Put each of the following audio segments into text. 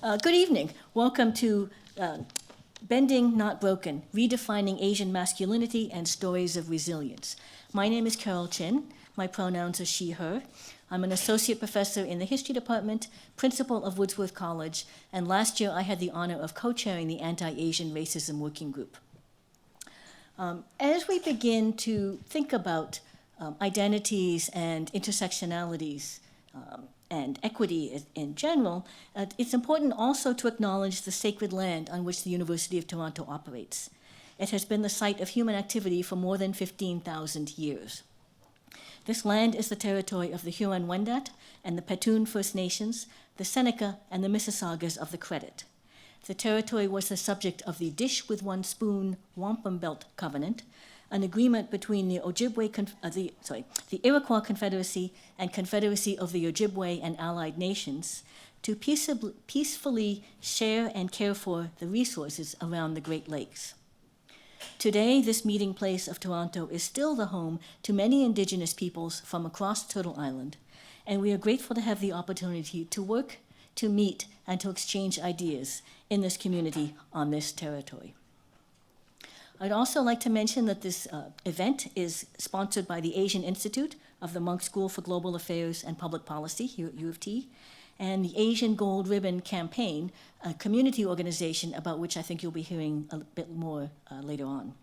Good evening. Welcome to Bending Not Broken, Redefining Asian Masculinity and Stories of Resilience. My name is Carol Chin. My pronouns are she, her. I'm an associate professor in the history department, principal of Woodsworth College, and last year I had the honor of co-chairing the Anti-Asian Racism Working Group. As we begin to think about identities and intersectionalities, and equity in general, it's important also to acknowledge the sacred land on which the University of Toronto operates. It has been the site of human activity for more than 15,000 years. This land is the territory of the Huron-Wendat and the Petun First Nations, the Seneca and the Mississaugas of the Credit. The territory was the subject of the Dish with One Spoon Wampum Belt Covenant, an agreement between the the Iroquois Confederacy and Confederacy of the Ojibwe and allied nations to peacefully share and care for the resources around the Great Lakes. Today, this meeting place of Toronto is still the home to many Indigenous peoples from across Turtle Island, and we are grateful to have the opportunity to work, to meet, and to exchange ideas in this community on this territory. I'd also like to mention that this event is sponsored by the Asian Institute of the Munk School for Global Affairs and Public Policy here at U of T, and the Asian Gold Ribbon Campaign, a community organization about which I think you'll be hearing a bit more later on.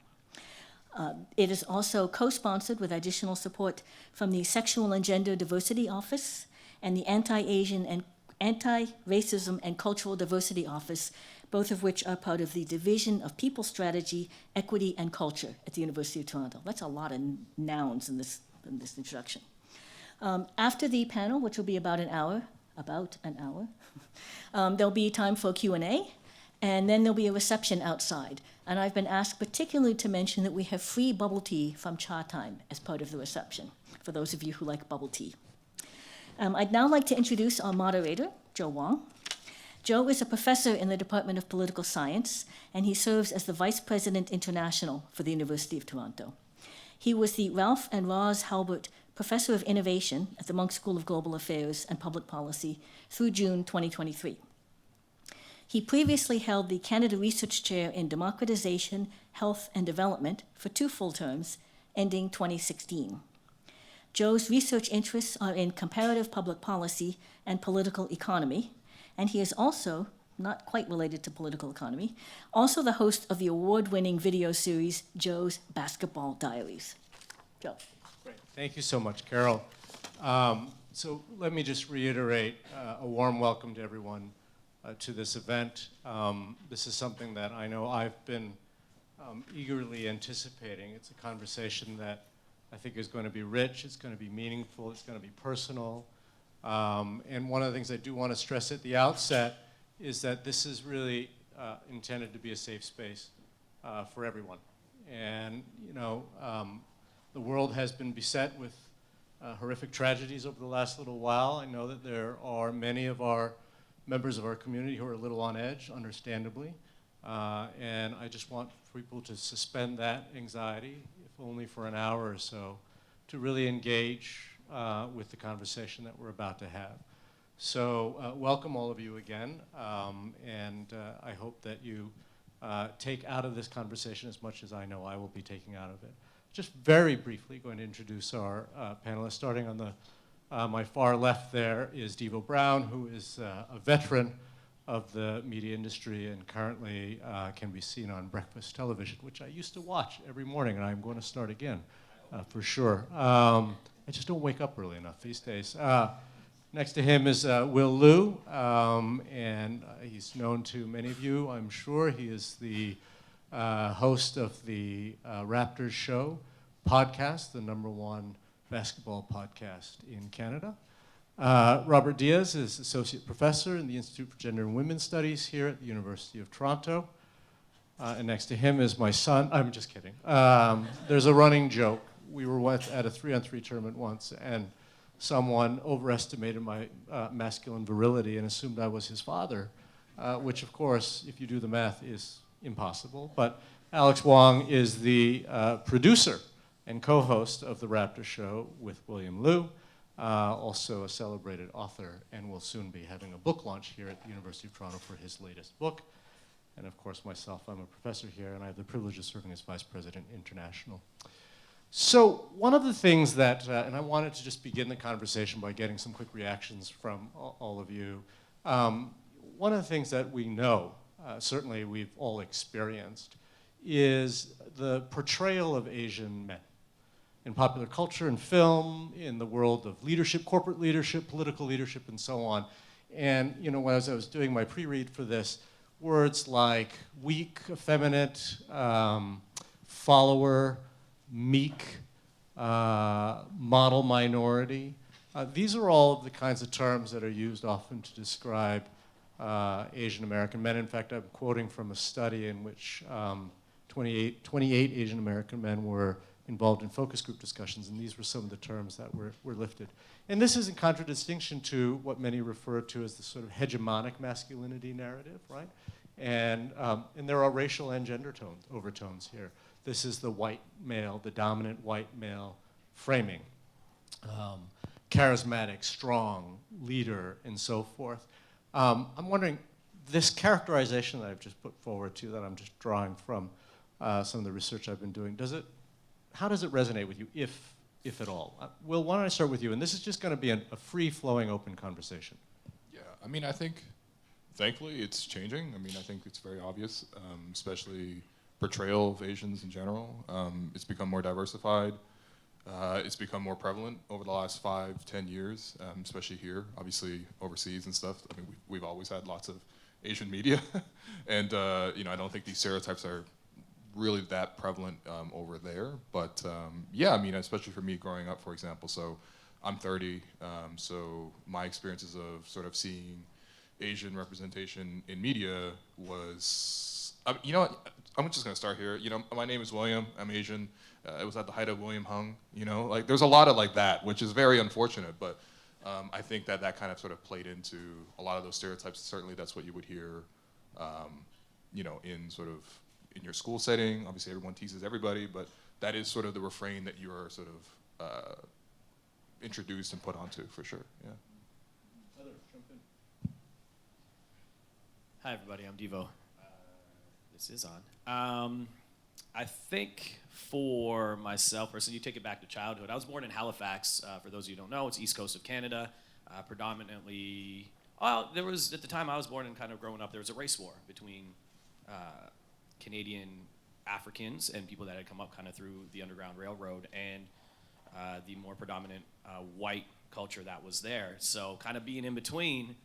It is also co-sponsored with additional support from the Sexual and Gender Diversity Office and the Anti-Asian and Anti-Racism and Cultural Diversity Office, both of which are part of the Division of People Strategy, Equity, and Culture at the University of Toronto. That's a lot of nouns in this introduction. After the panel, which will be about an hour, there'll be time for Q&A, and then there'll be a reception outside. And I've been asked particularly to mention that we have free bubble tea from Cha Time as part of the reception, for those of you who like bubble tea. I'd now like to introduce our moderator, Joe Wong. Joe is a professor in the Department of Political Science, and he serves as the Vice President International for the University of Toronto. He was the Ralph and Roz Halbert Professor of Innovation at the Munk School of Global Affairs and Public Policy through June 2023. He previously held the Canada Research Chair in Democratization, Health, and Development for 2 full terms, ending 2016. Joe's research interests are in comparative public policy and political economy, and he is also, not quite related to political economy, also the host of the award-winning video series, Joe's Basketball Diaries. Joe. Great. Thank you so much, Carol. So let me just reiterate a warm welcome to everyone to this event. This is something that I know I've been eagerly anticipating. It's a conversation that I think is going to be rich, it's going to be meaningful, it's going to be personal. And one of the things I do want to stress at the outset is that this is really intended to be a safe space for everyone. And, you know, the world has been beset with horrific tragedies over the last little while. I know that there are many of our members of our community who are a little on edge, understandably. And I just want people to suspend that anxiety, if only for an hour or so, to really engage with the conversation that we're about to have. So welcome all of you again, and I hope that you take out of this conversation as much as I know I will be taking out of it. Just very briefly going to introduce our panelists. Starting on my far left there is Devo Brown, who is a veteran of the media industry and currently can be seen on breakfast television, which I used to watch every morning, and I'm going to start again for sure. I just don't wake up early enough these days. Next to him is Will Liu, and he's known to many of you, I'm sure. He is the host of the Raptors Show podcast, the #1 basketball podcast in Canada. Robert Diaz is Associate Professor in the Institute for Gender and Women's Studies here at the University of Toronto. And next to him is my son. I'm just kidding. There's a running joke. We were at a 3-on-3 tournament once, and someone overestimated my masculine virility and assumed I was his father, which, of course, if you do the math, is impossible. But Alex Wong is the producer and co-host of the Raptor Show with William Liu. also a celebrated author, and will soon be having a book launch here at the University of Toronto for his latest book. And of course, myself, I'm a professor here, and I have the privilege of serving as Vice President International. So one of the things that, and I wanted to just begin the conversation by getting some quick reactions from all of you. One of the things that we know, certainly we've all experienced, is the portrayal of Asian men in popular culture and film, in the world of leadership, corporate leadership, political leadership, and so on. And as I was doing my pre-read for this, words like weak, effeminate, follower, meek, model minority. These are all the kinds of terms that are used often to describe Asian American men. In fact, I'm quoting from a study in which 28 Asian American men were involved in focus group discussions, and these were some of the terms that were lifted. And this is in contradistinction to what many refer to as the sort of hegemonic masculinity narrative, right? And there are racial and gender overtones here. This is the white male, the dominant white male framing. Charismatic, strong, leader, and so forth. I'm wondering, this characterization that I've just put forward to you, that I'm just drawing from some of the research I've been doing, how does it resonate with you, if at all? Will, why don't I start with you? And this is just going to be a free-flowing, open conversation. Yeah, I mean, I think, thankfully, it's changing. I mean, I think it's very obvious, especially portrayal of Asians in general. It's become more diversified. It's become more prevalent over the last 5-10 years, especially here, obviously overseas and stuff. I mean, we've always had lots of Asian media, and I don't think these stereotypes are really that prevalent over there. But yeah, I mean, especially for me growing up, for example. So I'm 30, so my experiences of sort of seeing Asian representation in media was, I'm just gonna start here. My name is William, I'm Asian. It was at the height of William Hung, like there's a lot of like that, which is very unfortunate, but I think that kind of sort of played into a lot of those stereotypes. Certainly that's what you would hear, in sort of, in your school setting. Obviously everyone teases everybody, but that is sort of the refrain that you're sort of introduced and put onto, for sure, yeah. Hi everybody, I'm Devo. This is on. I think for myself personally, you take it back to childhood. I was born in Halifax. For those of you who don't know, it's east coast of Canada. Predominantly, there was, at the time I was born and kind of growing up, there was a race war between Canadian Africans and people that had come up kind of through the Underground Railroad, and the more predominant white culture that was there. So kind of being in between,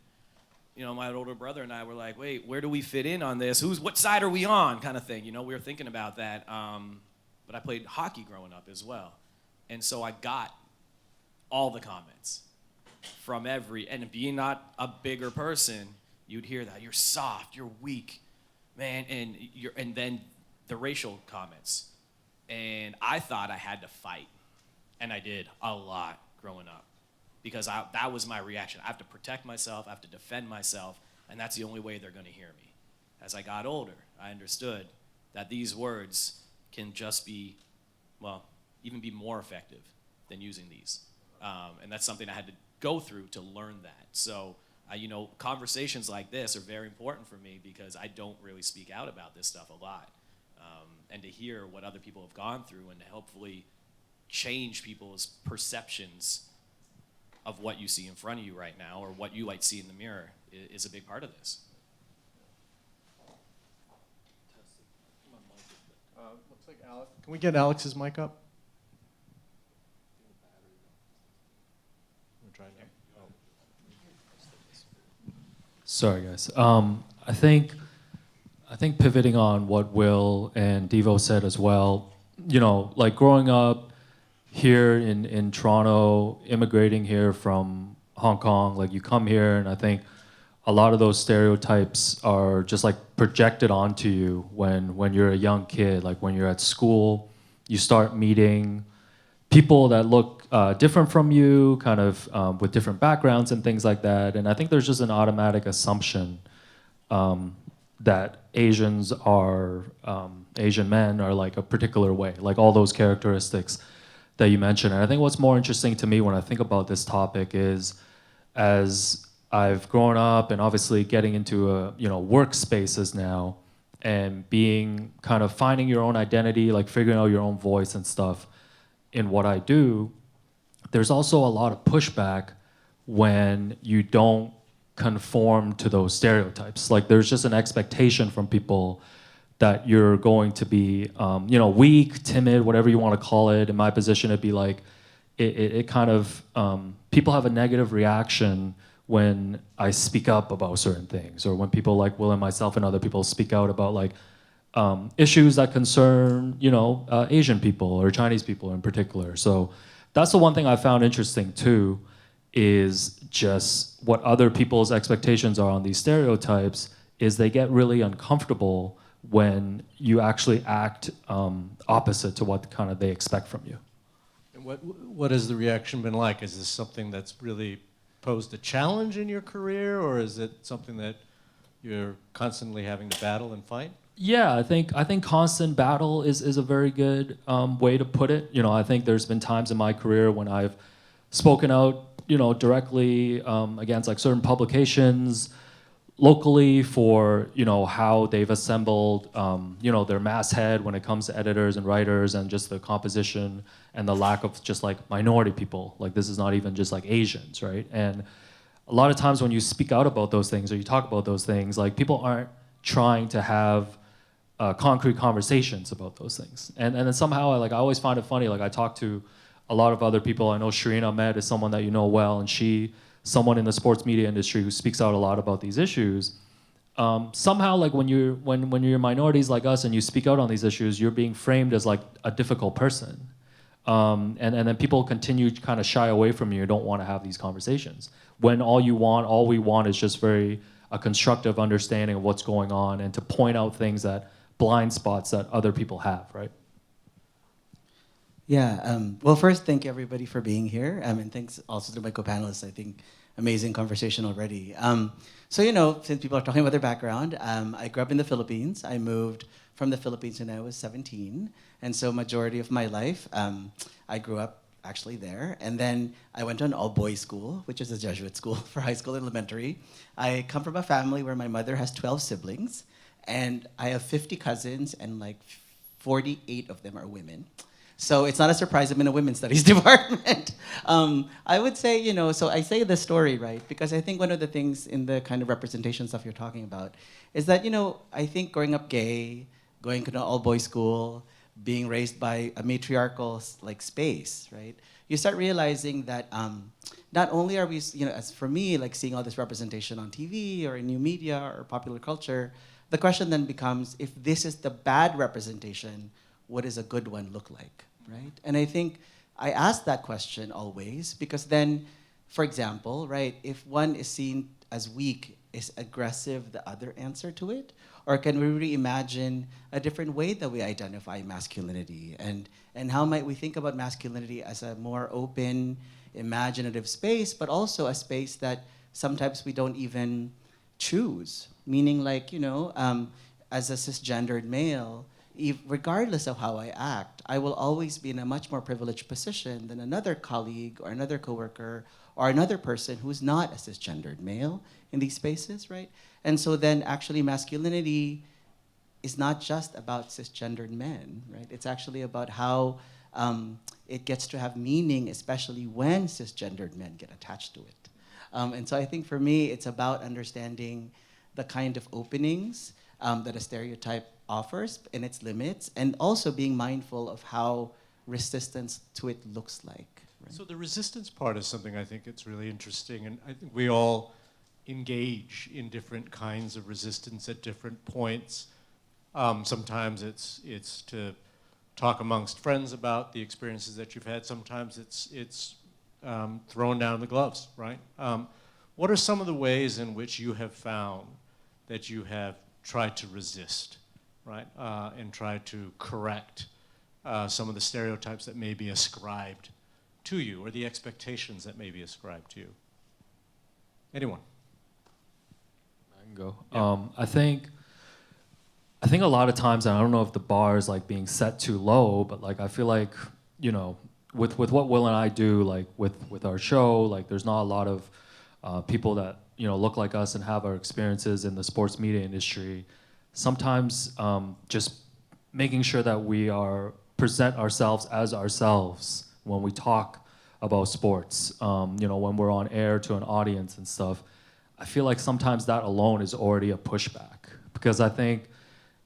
my older brother and I were like, wait, where do we fit in on this? What side are we on, kind of thing. We were thinking about that. But I played hockey growing up as well. And so I got all the comments from and being not a bigger person, you'd hear that, you're soft, you're weak, man, and then the racial comments. And I thought I had to fight. And I did a lot growing up. Because that was my reaction. I have to protect myself, I have to defend myself, and that's the only way they're gonna hear me. As I got older, I understood that these words can just be, even be more effective than using these. And that's something I had to go through to learn that. So, conversations like this are very important for me because I don't really speak out about this stuff a lot. And to hear what other people have gone through and to hopefully change people's perceptions of what you see in front of you right now or what you might see in the mirror is a big part of this. Looks like Alex. Can we get Alex's mic up? Sorry, guys. I think pivoting on what Will and Devo said as well, like growing up here in Toronto, immigrating here from Hong Kong, like you come here and I think a lot of those stereotypes are just like projected onto you when you're a young kid. Like when you're at school, you start meeting people that look different from you, kind of with different backgrounds and things like that. And I think there's just an automatic assumption that Asian men are like a particular way, like all those characteristics that you mentioned. And I think what's more interesting to me when I think about this topic is, as I've grown up and obviously getting into workspaces now, and being kind of finding your own identity, like figuring out your own voice and stuff in what I do, there's also a lot of pushback when you don't conform to those stereotypes. Like there's just an expectation from people that you're going to be, weak, timid, whatever you want to call it. In my position, it'd be like, it kind of, people have a negative reaction when I speak up about certain things, or when people like Will and myself and other people speak out about like issues that concern, Asian people or Chinese people in particular. So that's the one thing I found interesting too, is just what other people's expectations are on these stereotypes, is they get really uncomfortable when you actually act opposite to what kind of they expect from you. And what has the reaction been like? Is this something that's really posed a challenge in your career, or is it something that you're constantly having to battle and fight? Yeah, I think constant battle is a very good way to put it. I think there's been times in my career when I've spoken out, directly against like certain publications locally for how they've assembled their masthead when it comes to editors and writers, and just the composition and the lack of just like minority people. Like this is not even just like Asians, right? And a lot of times when you speak out about those things or you talk about those things, like people aren't trying to have concrete conversations about those things. And then somehow I always find it funny. Like I talk to a lot of other people. I know Shireen Ahmed is someone that you know well, and someone in the sports media industry who speaks out a lot about these issues. Somehow, like when you're minorities like us and you speak out on these issues, you're being framed as like a difficult person, and then people continue to kind of shy away from you and don't want to have these conversations. When all we want is just a constructive understanding of what's going on, and to point out things blind spots that other people have, right? Yeah, well, first, thank you everybody for being here. And thanks also to my co-panelists. I think amazing conversation already. Since people are talking about their background, I grew up in the Philippines. I moved from the Philippines when I was 17. And so majority of my life, I grew up actually there. And then I went to an all-boys school, which is a Jesuit school for high school and elementary. I come from a family where my mother has 12 siblings, and I have 50 cousins, and like 48 of them are women. So it's not a surprise I'm in a women's studies department. I would say, so I say the story, right? Because I think one of the things in the kind of representation stuff you're talking about is that, I think growing up gay, going to an all-boys school, being raised by a matriarchal like space, right? You start realizing that not only are we, as for me, like seeing all this representation on TV or in new media or popular culture, the question then becomes, if this is the bad representation, what does a good one look like, right? And I think I ask that question always, because then, for example, right, if one is seen as weak, is aggressive the other answer to it? Or can we reimagine a different way that we identify masculinity? And how might we think about masculinity as a more open, imaginative space, but also a space that sometimes we don't even choose? Meaning like, as a cisgendered male, regardless of how I act, I will always be in a much more privileged position than another colleague or another coworker or another person who's not a cisgendered male in these spaces, right? And so then actually masculinity is not just about cisgendered men, right? It's actually about how it gets to have meaning, especially when cisgendered men get attached to it. And so I think for me, it's about understanding the kind of openings that a stereotype offers and its limits, and also being mindful of how resistance to it looks like. Right? So the resistance part is something I think it's really interesting, and I think we all engage in different kinds of resistance at different points. Sometimes it's to talk amongst friends about the experiences that you've had. Sometimes it's thrown down the gloves, right? What are some of the ways in which you have found that you have tried to resist, right? And try to correct some of the stereotypes that may be ascribed to you, or the expectations that may be ascribed to you? Anyone? I can go. Yeah. I think a lot of times, and I don't know if the bar is like being set too low, but like I feel like, with what Will and I do, like with our show, like there's not a lot of people that look like us and have our experiences in the sports media industry. Sometimes just making sure that we present ourselves as ourselves when we talk about sports, when we're on air to an audience and stuff. I feel like sometimes that alone is already a pushback, because I think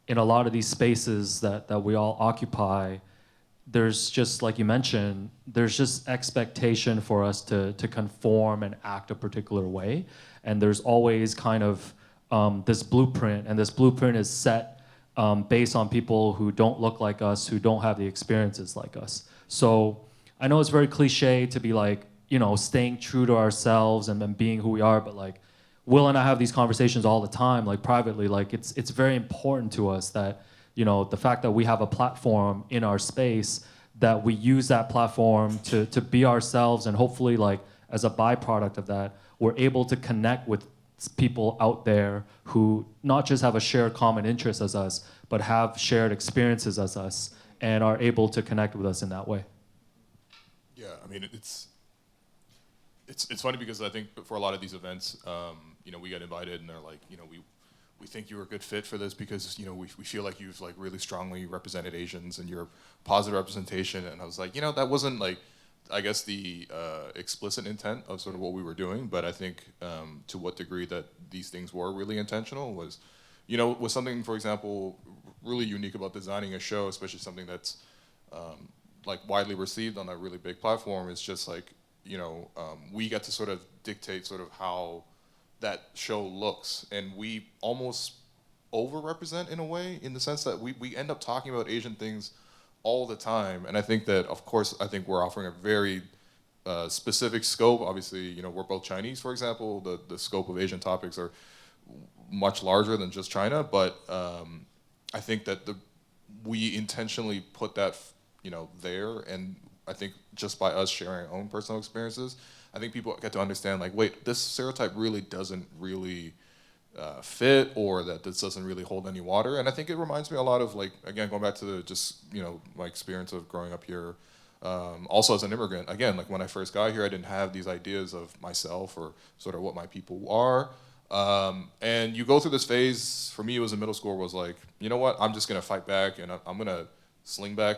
in a lot of these spaces that we all occupy, there's just, like you mentioned, there's just expectation for us to conform and act a particular way. And there's always kind of this blueprint, and this blueprint is set based on people who don't look like us, who don't have the experiences like us. So I know it's very cliche to be like, staying true to ourselves and being who we are, but like Will and I have these conversations all the time, like privately, like it's very important to us that, the fact that we have a platform in our space, that we use that platform to be ourselves, and hopefully, like, as a byproduct of that, we're able to connect with people out there who not just have a shared common interest as us, but have shared experiences as us and are able to connect with us in that way. Yeah, I mean, it's funny because I think for a lot of these events, we get invited and they're like, we think you're a good fit for this because, we feel like you've like really strongly represented Asians and you're a positive representation. And I was like, that wasn't like, I guess the explicit intent of sort of what we were doing, but I think to what degree that these things were really intentional was something, for example, really unique about designing a show, especially something that's like widely received on a really big platform, is just like, we get to sort of dictate sort of how that show looks, and we almost overrepresent in a way, in the sense that we end up talking about Asian things all the time. And I think that, of course, we're offering a very specific scope. Obviously, we're both Chinese, for example. The scope of Asian topics are much larger than just China, but I think that we intentionally put that there, and I think just by us sharing our own personal experiences, I think people get to understand, like, wait, this stereotype really doesn't really fit, or that this doesn't really hold any water. And I think it reminds me a lot of, like, again, going back to my experience of growing up here, also as an immigrant. Again, like when I first got here, I didn't have these ideas of myself or sort of what my people are. And you go through this phase, for me it was in middle school, was like, you know what, I'm just gonna fight back, and I'm gonna sling back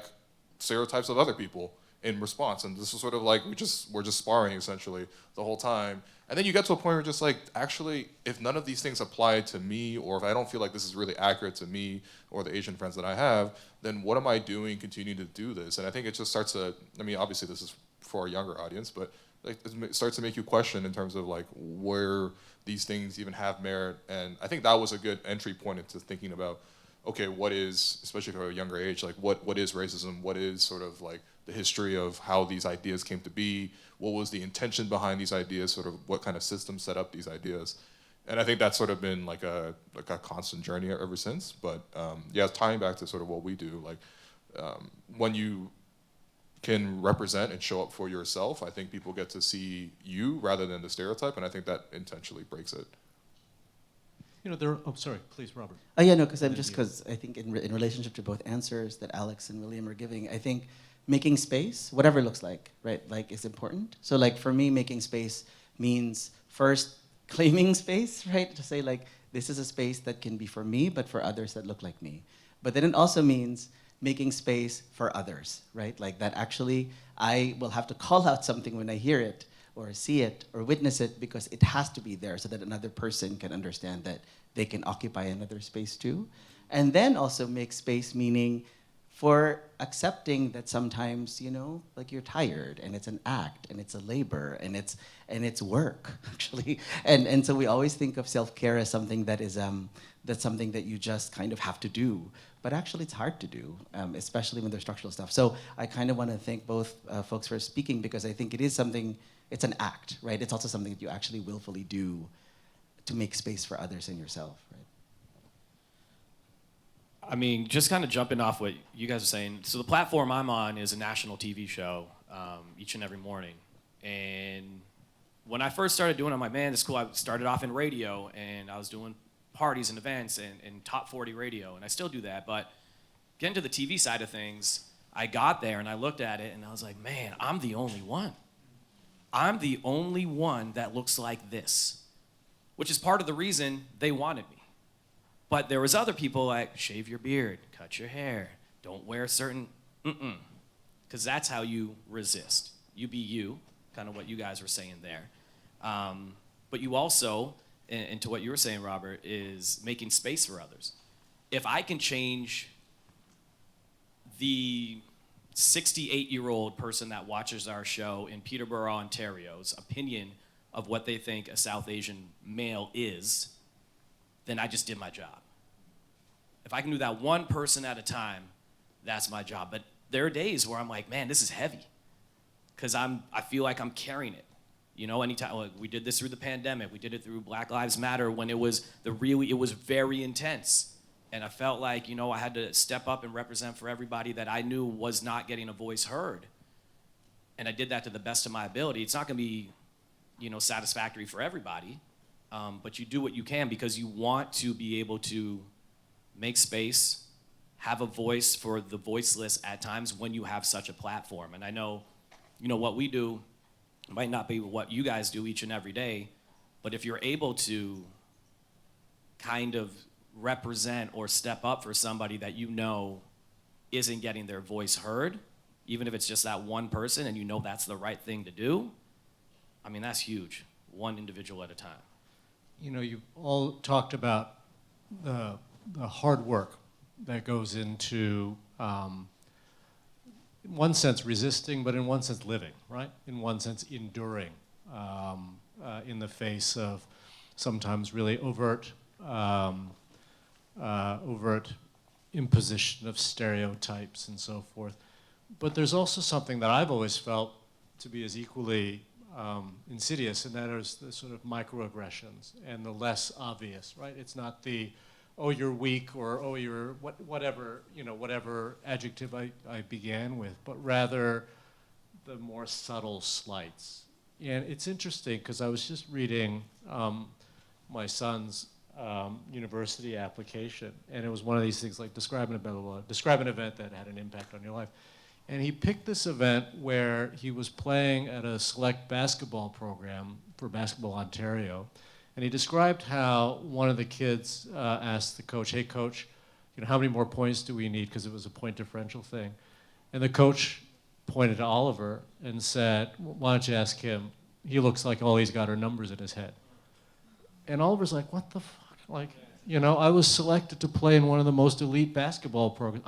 stereotypes of other people in response. And this was sort of like, we're just sparring essentially the whole time. And then you get to a point where you're just like, actually, if none of these things apply to me, or if I don't feel like this is really accurate to me or the Asian friends that I have, then what am I doing continuing to do this? And I think it just starts to, I mean, obviously this is for a younger audience, but like, it starts to make you question in terms of like where these things even have merit. And I think that was a good entry point into thinking about, okay, what is, especially for a younger age, like what is racism? What is sort of like the history of how these ideas came to be? What was the intention behind these ideas? Sort of what kind of system set up these ideas? And I think that's sort of been like a constant journey ever since. But yeah, tying back to sort of what we do, like when you can represent and show up for yourself, I think people get to see you rather than the stereotype, and I think that intentionally breaks it. Oh, sorry, please, Robert. Oh yeah, no, because I think in relationship to both answers that Alex and William are giving, I think making space, whatever it looks like, right, like, is important. So like for me, making space means first claiming space, right, to say like, this is a space that can be for me, but for others that look like me. But then it also means making space for others, right? Like that actually, I will have to call out something when I hear it, or see it, or witness it, because it has to be there so that another person can understand that they can occupy another space too. And then also make space, meaning for accepting that sometimes, like you're tired, and it's an act, and it's a labor, and it's work, actually. And so we always think of self-care as something that is, that's something that you just kind of have to do. But actually it's hard to do, especially when there's structural stuff. So I kind of want to thank both folks for speaking, because I think it is something, it's an act, right? It's also something that you actually willfully do to make space for others and yourself, right? I mean, just kind of jumping off what you guys are saying. So the platform I'm on is a national TV show each and every morning. And when I first started doing it, I'm like, man, this is cool. I started off in radio, and I was doing parties and events and top 40 radio, and I still do that. But getting to the TV side of things, I got there and I looked at it and I was like, man, I'm the only one. I'm the only one that looks like this, which is part of the reason they wanted me. But there was other people like, shave your beard, cut your hair, don't wear certain, because that's how you resist. You be you, kind of what you guys were saying there. But you also, and to what you were saying, Robert, is making space for others. If I can change the 68-year-old person that watches our show in Peterborough, Ontario's opinion of what they think a South Asian male is, then I just did my job. If I can do that one person at a time, that's my job. But there are days where I'm like, man, this is heavy, because I feel like I'm carrying it. You know, anytime, like, we did this through the pandemic, we did it through Black Lives Matter when it was very intense. And I felt like, you know, I had to step up and represent for everybody that I knew was not getting a voice heard. And I did that to the best of my ability. It's not gonna be, you know, satisfactory for everybody, but you do what you can because you want to be able to make space, have a voice for the voiceless at times when you have such a platform. And I know, you know, what we do might not be what you guys do each and every day, but if you're able to kind of represent or step up for somebody that you know isn't getting their voice heard, even if it's just that one person and you know that's the right thing to do, I mean, that's huge, one individual at a time. You know, you all talked about the hard work that goes into, in one sense, resisting, but in one sense, living, right? In one sense, enduring in the face of sometimes really overt imposition of stereotypes and so forth. But there's also something that I've always felt to be as equally insidious, and that is the sort of microaggressions and the less obvious, right? It's not the, oh, you're weak, or oh, you're whatever, you know, whatever adjective I began with, but rather the more subtle slights. And it's interesting because I was just reading my son's university application, and it was one of these things like describe an event that had an impact on your life. And he picked this event where he was playing at a select basketball program for Basketball Ontario, and he described how one of the kids asked the coach, hey coach, you know, how many more points do we need, because it was a point differential thing. And the coach pointed to Oliver and said, why don't you ask him? He looks like all he's got are numbers in his head. And Oliver's like, what the fuck? Like, you know, I was selected to play in one of the most elite basketball programs.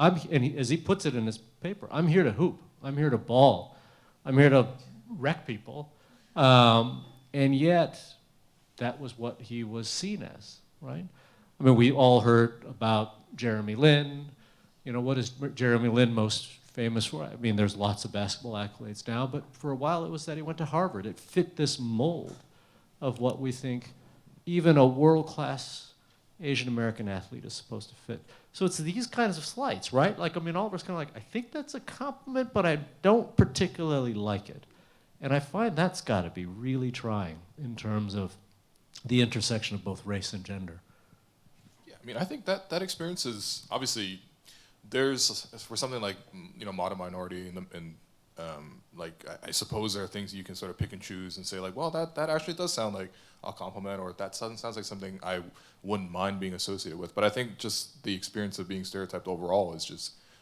As he puts it in his paper, I'm here to hoop. I'm here to ball. I'm here to wreck people. And yet, that was what he was seen as, right? I mean, we all heard about Jeremy Lin. You know, what is Jeremy Lin most famous for? I mean, there's lots of basketball accolades now, but for a while it was that he went to Harvard. It fit this mold of what we think even a world-class Asian American athlete is supposed to fit. So it's these kinds of slights, right? Like, I mean, Oliver's kind of like, I think that's a compliment, but I don't particularly like it. And I find that's got to be really trying in terms of the intersection of both race and gender. Yeah, I mean, I think that experience is obviously, there's, for something like, you know, modern minority and like, I suppose there are things you can sort of pick and choose and say like, well, that actually does sound like a compliment, or that sounds like something I wouldn't mind being associated with. But I think just the experience of being stereotyped overall is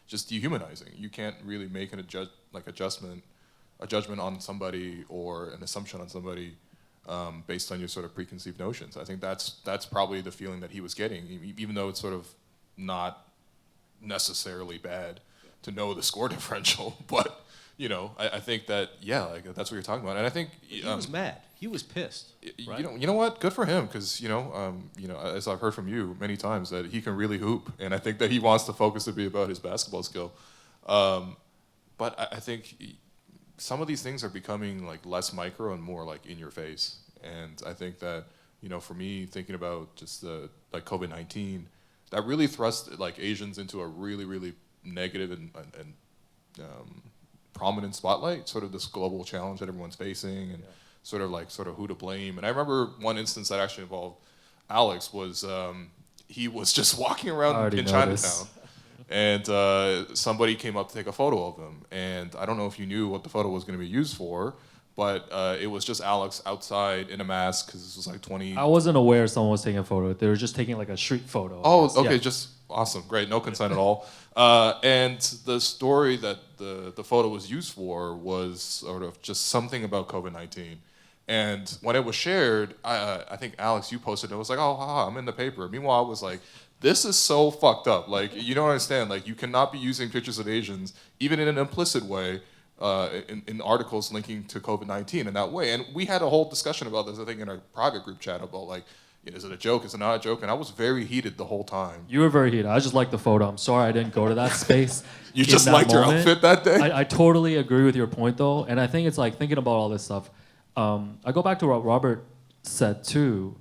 just dehumanizing. You can't really make an a judgment on somebody or an assumption on somebody based on your sort of preconceived notions. I think that's probably the feeling that he was getting, even though it's sort of not necessarily bad to know the score differential. But you know, I think that, yeah, like that's what you're talking about. And I think He was mad. He was pissed. Right? You know what? Good for him, because you know, as I've heard from you many times, that he can really hoop, and I think that he wants the focus to be about his basketball skill. But I think some of these things are becoming like less micro and more like in your face. And I think that, you know, for me, thinking about just the like COVID-19, that really thrust like Asians into a really, really negative and prominent spotlight, sort of this global challenge that everyone's facing, and sort of who to blame. And I remember one instance that actually involved Alex was he was just walking around in Chinatown, And somebody came up to take a photo of him. And I don't know if you knew what the photo was going to be used for, but it was just Alex outside in a mask because this was like 20. I wasn't aware someone was taking a photo. They were just taking like a street photo. I Oh, guess. okay, Yeah. just awesome, great, no consent at all. And the story that the photo was used for was sort of just something about COVID-19. And when it was shared, I think Alex, you posted it. It was like, oh, haha, I'm in the paper. Meanwhile, I was like, this is so fucked up. Like, you don't understand. Like, you cannot be using pictures of Asians, even in an implicit way, in articles linking to COVID-19 in that way. And we had a whole discussion about this, I think, in our private group chat about like, is it a joke? Is it not a joke? And I was very heated the whole time. You were very heated. I just liked the photo. I'm sorry I didn't go to that space. You in just that liked your moment. outfit that day? I totally agree with your point, though. And I think it's like thinking about all this stuff. I go back to what Robert said, too.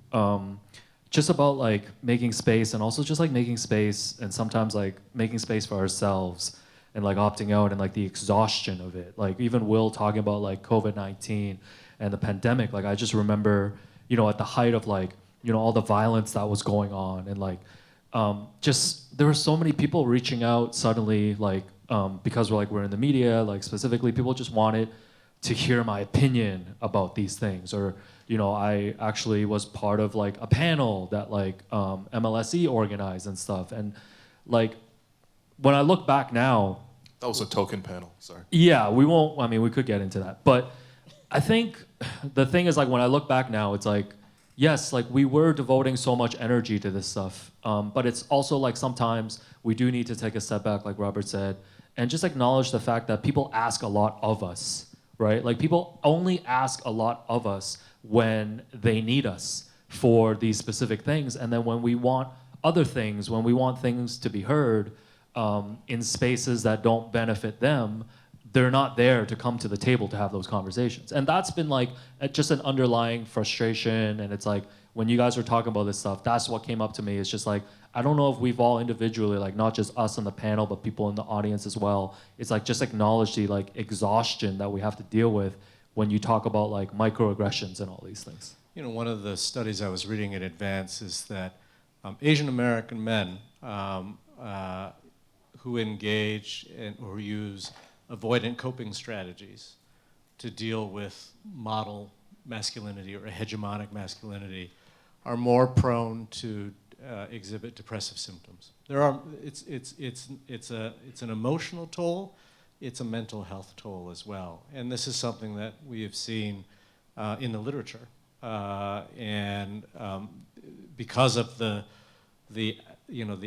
Just about like making space and also just like making space and sometimes like making space for ourselves and like opting out and like the exhaustion of it. Like even Will talking about like COVID-19 and the pandemic. Like I just remember, at the height of like, all the violence that was going on and like just there were so many people reaching out suddenly like because we're in the media, like specifically people just wanted to hear my opinion about these things. Or I actually was part of like a panel that like MLSE organized and stuff. And like when I look back now, That was a token panel, sorry. yeah, we could get into that. But I think the thing is like when I look back now, it's like, yes, like we were devoting so much energy to this stuff. But it's also like sometimes we do need to take a step back, like Robert said, and just acknowledge the fact that people ask a lot of us, right? Like people only ask a lot of us when they need us for these specific things. And then when we want other things, when we want things to be heard in spaces that don't benefit them, they're not there to come to the table to have those conversations. And that's been like just an underlying frustration. And it's like, when you guys were talking about this stuff, that's what came up to me. It's just like, I don't know if we've all individually, like not just us on the panel, but people in the audience as well. It's like, just acknowledge the like exhaustion that we have to deal with when you talk about like microaggressions and all these things. One of the studies I was reading in advance is that Asian American men who engage or use avoidant coping strategies to deal with model masculinity or hegemonic masculinity are more prone to exhibit depressive symptoms. It's an emotional toll, it's a mental health toll as well. And this is something that we have seen in the literature. And because of the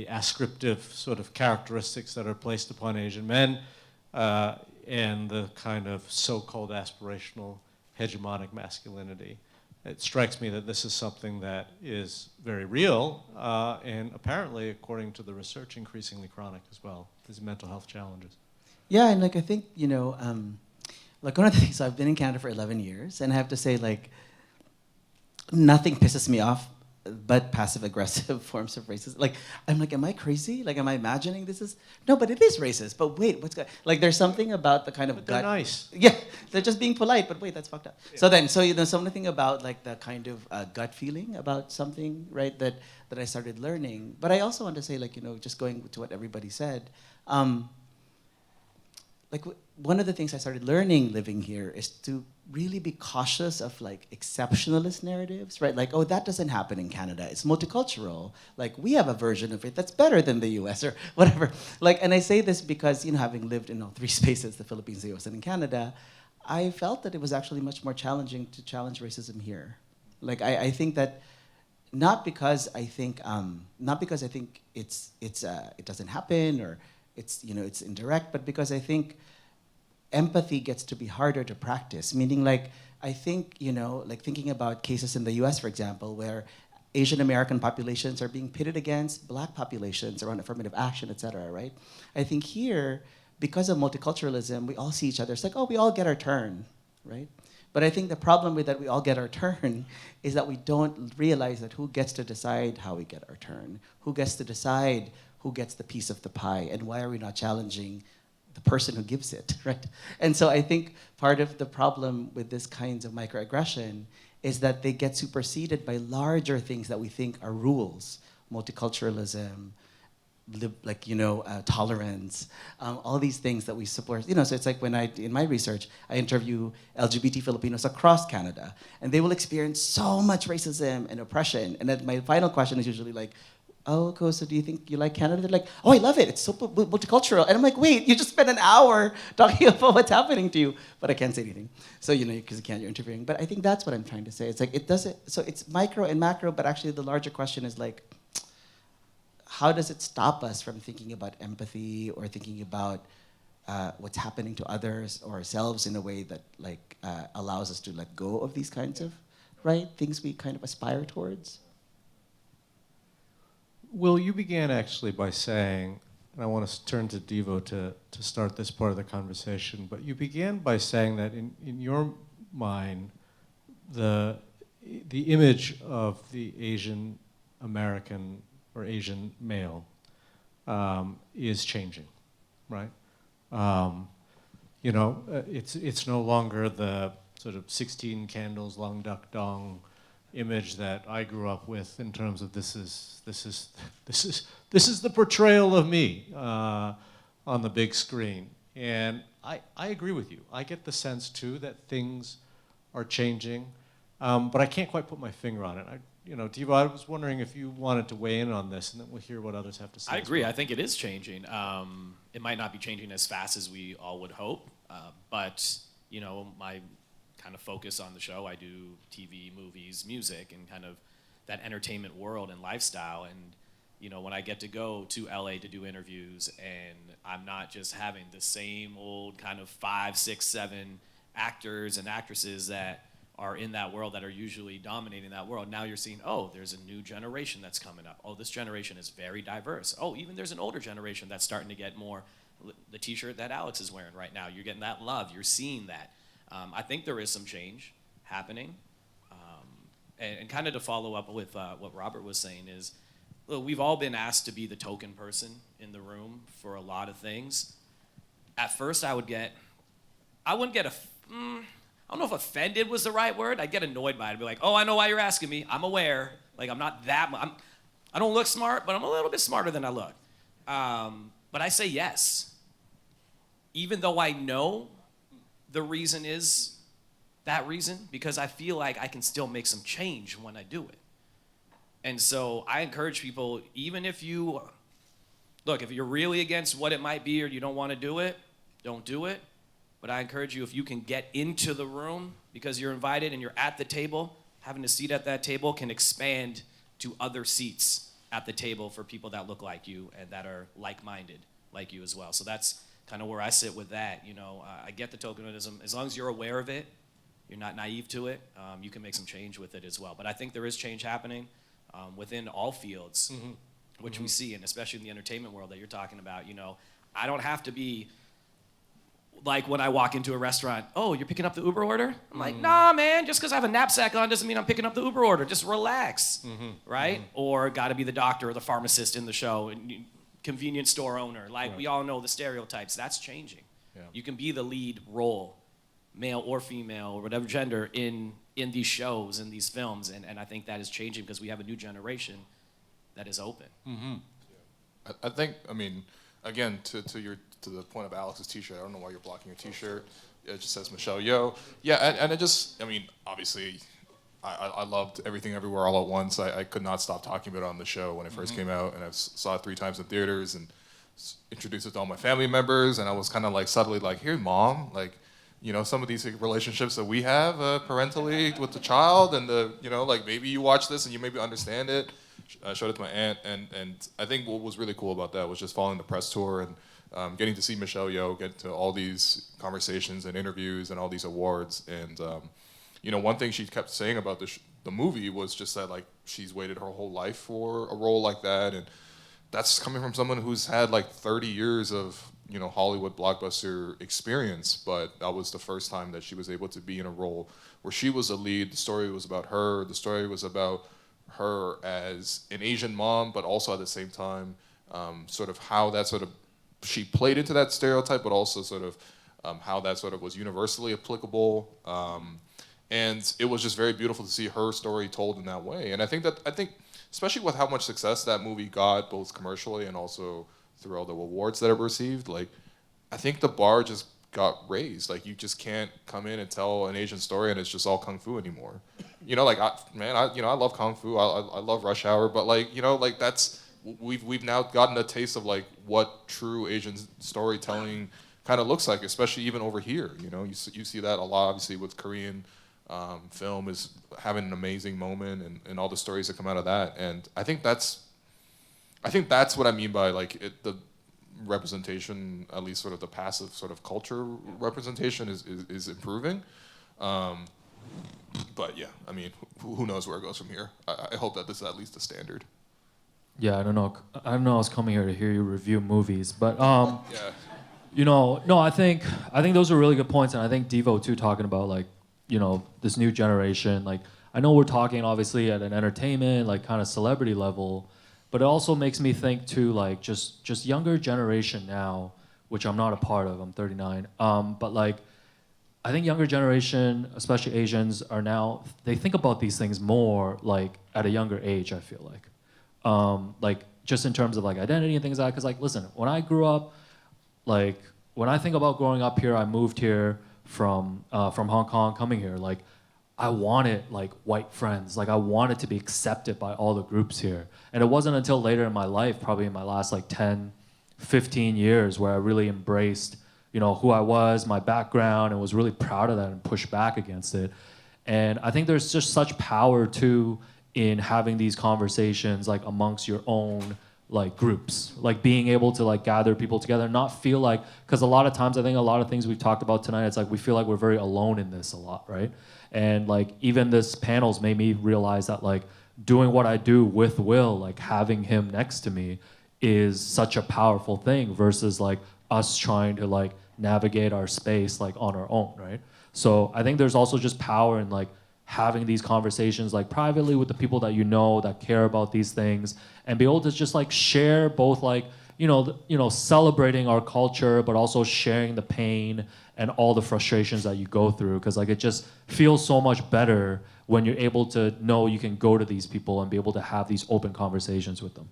ascriptive sort of characteristics that are placed upon Asian men, and the kind of so-called aspirational hegemonic masculinity. It strikes me that this is something that is very real, and apparently, according to the research, increasingly chronic as well. These mental health challenges. Yeah, and like I think, like one of the things, I've been in Canada for 11 years, and I have to say, like, nothing pisses me off but passive-aggressive forms of racism. Like, I'm like, am I crazy? Like, am I imagining this is? No, but it is racist. But wait, what's going? Like, there's something about the kind of But gut. they're nice. Yeah, they're just being polite. But wait, that's fucked up. Yeah. So there's something about like the kind of gut feeling about something, right? That I started learning. But I also want to say, like, just going to what everybody said. Like one of the things I started learning living here is to really be cautious of like exceptionalist narratives, right? Like, oh, that doesn't happen in Canada. It's multicultural. Like, we have a version of it that's better than the US or whatever. Like, and I say this because, having lived in all three spaces, the Philippines, the US, and in Canada, I felt that it was actually much more challenging to challenge racism here. Like, I think that not because I think it doesn't happen or it's indirect, but because I think empathy gets to be harder to practice. Meaning, like, I think, like thinking about cases in the US, for example, where Asian American populations are being pitted against Black populations around affirmative action, et cetera, right? I think here, because of multiculturalism, we all see each other. It's like, oh, we all get our turn, right? But I think the problem with that we all get our turn is that we don't realize that who gets to decide how we get our turn, who gets to decide who gets the piece of the pie, and why are we not challenging the person who gives it, right? And so I think part of the problem with this kinds of microaggression is that they get superseded by larger things that we think are rules, multiculturalism, tolerance, all these things that we support. So it's like when in my research, I interview LGBT Filipinos across Canada, and they will experience so much racism and oppression. And then my final question is usually like, oh, cool, so do you think you like Canada? They're like, oh, I love it. It's so multicultural. And I'm like, wait, you just spent an hour talking about what's happening to you. But I can't say anything. So, because you can't, you're interviewing. But I think that's what I'm trying to say. It's like, it doesn't, so it's micro and macro, but actually the larger question is like, how does it stop us from thinking about empathy or thinking about what's happening to others or ourselves in a way that allows us to let go of these kinds of, things we kind of aspire towards? Will, you began actually by saying, and I want to turn to Devo to start this part of the conversation, but you began by saying that in your mind, the image of the Asian American or Asian male is changing, right? It's no longer the sort of 16 candles, long duck dong image that I grew up with in terms of this is the portrayal of me on the big screen. And I agree with you. I get the sense too that things are changing, but I can't quite put my finger on it. Devo, I was wondering if you wanted to weigh in on this, and then we'll hear what others have to say. I agree. I think it is changing. It might not be changing as fast as we all would hope, but my kind of focus on the show, I do TV, movies, music, and kind of that entertainment world and lifestyle. And when I get to go to LA to do interviews, and I'm not just having the same old kind of 5, 6, 7 actors and actresses that are in that world that are usually dominating that world. Now you're seeing, oh, there's a new generation that's coming up. Oh, this generation is very diverse. Oh, even there's an older generation that's starting to get more. The t-shirt that Alex is wearing right now, you're getting that love. You're seeing that. I think there is some change happening. And kind of to follow up with what Robert was saying is, look, we've all been asked to be the token person in the room for a lot of things. At first I wouldn't get, I don't know if offended was the right word. I'd get annoyed by it. I'd be like, oh, I know why you're asking me. I'm aware. I'm not that, I don't look smart, but I'm a little bit smarter than I look. But I say yes. Even though I know the reason is that reason, because I feel like I can still make some change when I do it. And so I encourage people, even if you're really against what it might be or you don't want to do it, don't do it. But I encourage you, if you can get into the room because you're invited and you're at the table, having a seat at that table can expand to other seats at the table for people that look like you and that are like-minded like you as well. So that's kind of where I sit with that. I get the tokenism. As long as you're aware of it, you're not naive to it, you can make some change with it as well. But I think there is change happening within all fields, which we see, and especially in the entertainment world that you're talking about. I don't have to be like when I walk into a restaurant, oh, you're picking up the Uber order? I'm like, nah, man, just because I have a knapsack on doesn't mean I'm picking up the Uber order. Just relax, right? Or got to be the doctor or the pharmacist in the show, and convenience store owner. Like, we all know the stereotypes. That's changing. Yeah. You can be the lead role, male or female or whatever gender, in these shows, in these films, and I think that is changing because we have a new generation that is open. I think, again, to the point of Alex's t-shirt, I don't know why you're blocking your t-shirt. It just says Michelle Yeoh. Yeah, and it just, obviously, I loved Everything Everywhere All at Once. I could not stop talking about it on the show when it first came out, and I saw it 3 times in theaters and introduced it to all my family members, and I was kind of like subtly like, here, Mom, like, some of these relationships that we have parentally with the child, and maybe you watch this and you maybe understand it. I showed it to my aunt, and I think what was really cool about that was just following the press tour and getting to see Michelle Yeoh get to all these conversations and interviews and all these awards. And one thing she kept saying about the movie was just that she's waited her whole life for a role like that, and that's coming from someone who's had 30 years of Hollywood blockbuster experience, but that was the first time that she was able to be in a role where she was a lead. The story was about her. The story was about her as an Asian mom, but also at the same time, sort of how that sort of she played into that stereotype, but also sort of how that sort of was universally applicable. And it was just very beautiful to see her story told in that way. And I think especially with how much success that movie got, both commercially and also through all the awards that it received, like, I think the bar just got raised. Like, you just can't come in and tell an Asian story and it's just all kung fu anymore. You know, like, I love kung fu. I love Rush Hour, but like, you know, like we've now gotten a taste of like what true Asian storytelling kind of looks like, especially even over here. You know, you see that a lot, obviously, with Korean film is having an amazing moment, and all the stories that come out of that. And I think that's what I mean by like the representation, at least sort of the passive sort of culture representation is improving. But yeah, I mean, who knows where it goes from here? I hope that this is at least a standard. Yeah, I don't know. I was coming here to hear you review movies, but Yeah. you know, no, I think those are really good points, and I think Devo too, talking about like, you know, this new generation. Like, I know we're talking obviously at an entertainment, like kind of celebrity level, but it also makes me think too, like just younger generation now, which I'm not a part of. I'm 39, but like, I think younger generation, especially Asians, are now, they think about these things more like at a younger age. I feel like just in terms of like identity and things like that. Because like, listen, when I grew up, like when I think about growing up here, I moved here from Hong Kong, coming here. Like, I wanted like white friends. Like, I wanted to be accepted by all the groups here. And it wasn't until later in my life, probably in my last like 10, 15 years, where I really embraced, you know, who I was, my background, and was really proud of that and pushed back against it. And I think there's just such power too in having these conversations like amongst your own like groups, like being able to like gather people together and not feel like, because a lot of times I think a lot of things we've talked about tonight, it's like we feel like we're very alone in this a lot, right? And like even this panel's made me realize that like doing what I do with Will, like having him next to me is such a powerful thing versus like us trying to like navigate our space like on our own, right? So I think there's also just power in like having these conversations like privately with the people that you know that care about these things, and be able to just like share both like you know celebrating our culture, but also sharing the pain and all the frustrations that you go through, because like it just feels so much better when you're able to know you can go to these people and be able to have these open conversations with them.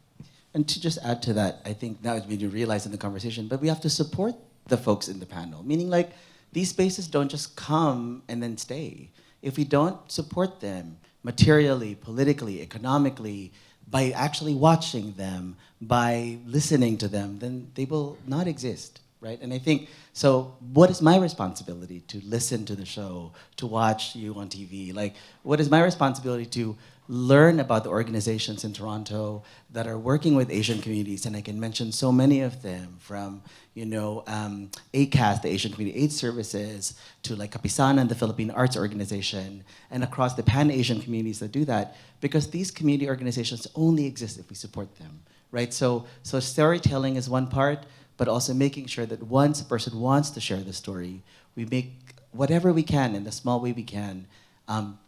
And to just add to that, I think now it's made you realize in the conversation, but we have to support the folks in the panel. Meaning like these spaces don't just come and then stay. If we don't support them materially, politically, economically, by actually watching them, by listening to them, then they will not exist, right? And I think, so what is my responsibility? To listen to the show, to watch you on TV? Like, what is my responsibility to learn about the organizations in Toronto that are working with Asian communities? And I can mention so many of them, from ACAS, the Asian Community Aid Services, to like Kapisanan, the Philippine Arts Organization, and across the Pan-Asian communities that do that, because these community organizations only exist if we support them, right? So storytelling is one part, but also making sure that once a person wants to share the story, we make whatever we can in the small way we can,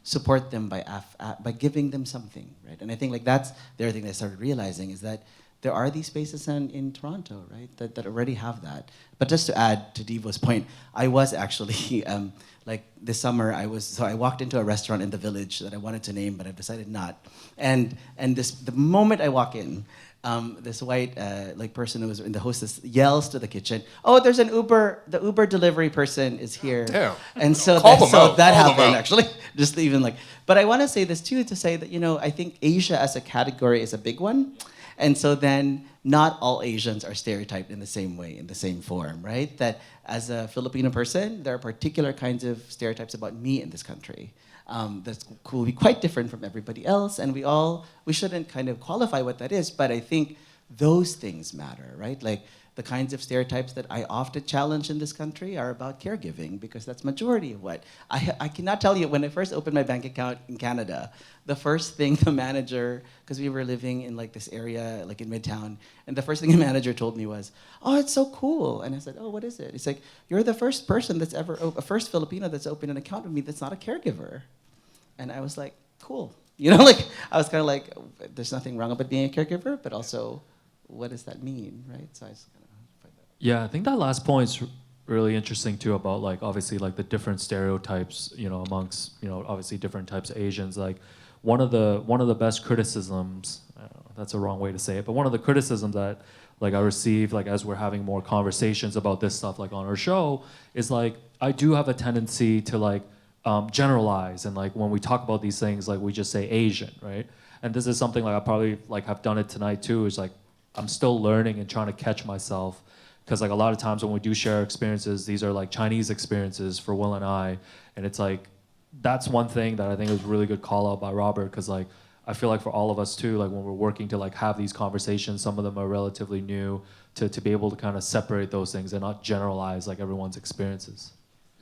support them by giving them something, right? And I think like that's the other thing that I started realizing, is that there are these spaces in Toronto, right, that already have that. But just to add to Devo's point, I was actually, like this summer, I walked into a restaurant in the Village that I wanted to name, but I've decided not. And the moment I walk in, this white like person who was in the hostess yells to the kitchen, "Oh, there's an Uber. The Uber delivery person is here." Damn. And so that happened actually. Just even like, but I want to say this too, to say that I think Asia as a category is a big one, and so then not all Asians are stereotyped in the same way, in the same form, right? That as a Filipino person, there are particular kinds of stereotypes about me in this country. That's cool, be quite different from everybody else, and we shouldn't kind of qualify what that is, but I think those things matter, right? Like the kinds of stereotypes that I often challenge in this country are about caregiving, because that's majority of what. I cannot tell you, when I first opened my bank account in Canada, the first thing the manager, because we were living in like this area, like in Midtown, and the first thing the manager told me was, "Oh, it's so cool." And I said, "Oh, what is it?" It's like, "You're the first person that's ever, first Filipino that's opened an account with me that's not a caregiver." And I was like, cool. Like I was kind of like, there's nothing wrong about being a caregiver, but also, what does that mean, right? So I just kind of find that. Yeah, I think that last point's really interesting too, about like obviously like the different stereotypes, amongst, obviously different types of Asians. Like one of the best criticisms, I don't know, that's a wrong way to say it, but one of the criticisms that like I receive like as we're having more conversations about this stuff like on our show is like I do have a tendency to like generalize, and like when we talk about these things like we just say Asian, right? And this is something like I probably like have done it tonight too, is like I'm still learning and trying to catch myself, because like a lot of times when we do share experiences, these are like Chinese experiences for Will and I, and it's like that's one thing that I think was a really good call out by Robert, because like I feel like for all of us too, like when we're working to like have these conversations, some of them are relatively new, to be able to kind of separate those things and not generalize like everyone's experiences.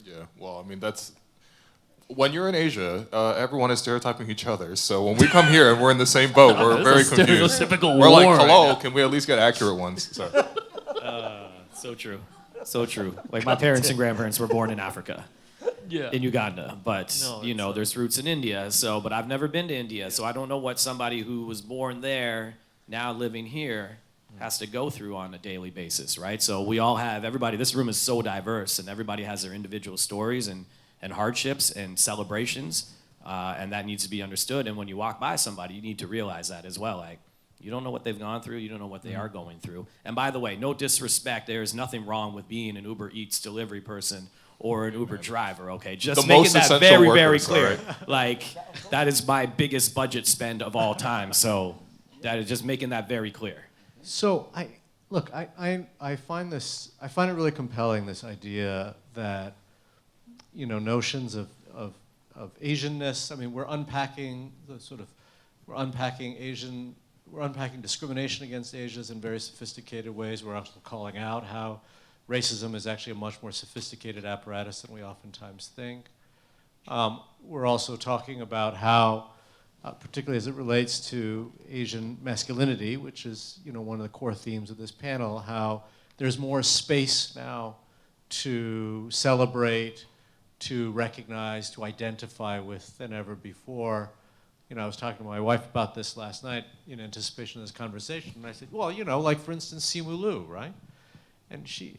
Yeah, well, I mean, that's, when you're in Asia, everyone is stereotyping each other. So when we come here and we're in the same boat, we're very confused. Stereotypical We're like, war hello, right can we at least get accurate ones? So. So true. So true. Like my parents and grandparents were born in Africa. Yeah. In Uganda, but No, you it's know, there's roots in India. So, but I've never been to India, so I don't know what somebody who was born there, now living here, has to go through on a daily basis, right? So we all have, everybody, this room is so diverse, and everybody has their individual stories and hardships and celebrations, and that needs to be understood. And when you walk by somebody, you need to realize that as well. Like, you don't know what they've gone through, you don't know what they are going through. And by the way, no disrespect, there is nothing wrong with being an Uber Eats delivery person or an Uber driver, okay? Just The making most that essential very, workers, very clear. all Like, that is my biggest budget spend of all time. So that is just making that very clear. So I find it really compelling, this idea that, you know, notions of Asianness. I mean, we're unpacking discrimination against Asians in very sophisticated ways. We're also calling out how racism is actually a much more sophisticated apparatus than we oftentimes think. We're also talking about how, particularly as it relates to Asian masculinity, which is, you know, one of the core themes of this panel, how there's more space now to celebrate, to recognize, to identify with than ever before. You know, I was talking to my wife about this last night in anticipation of this conversation, and I said, well, you know, like for instance, Simu Liu, right? And she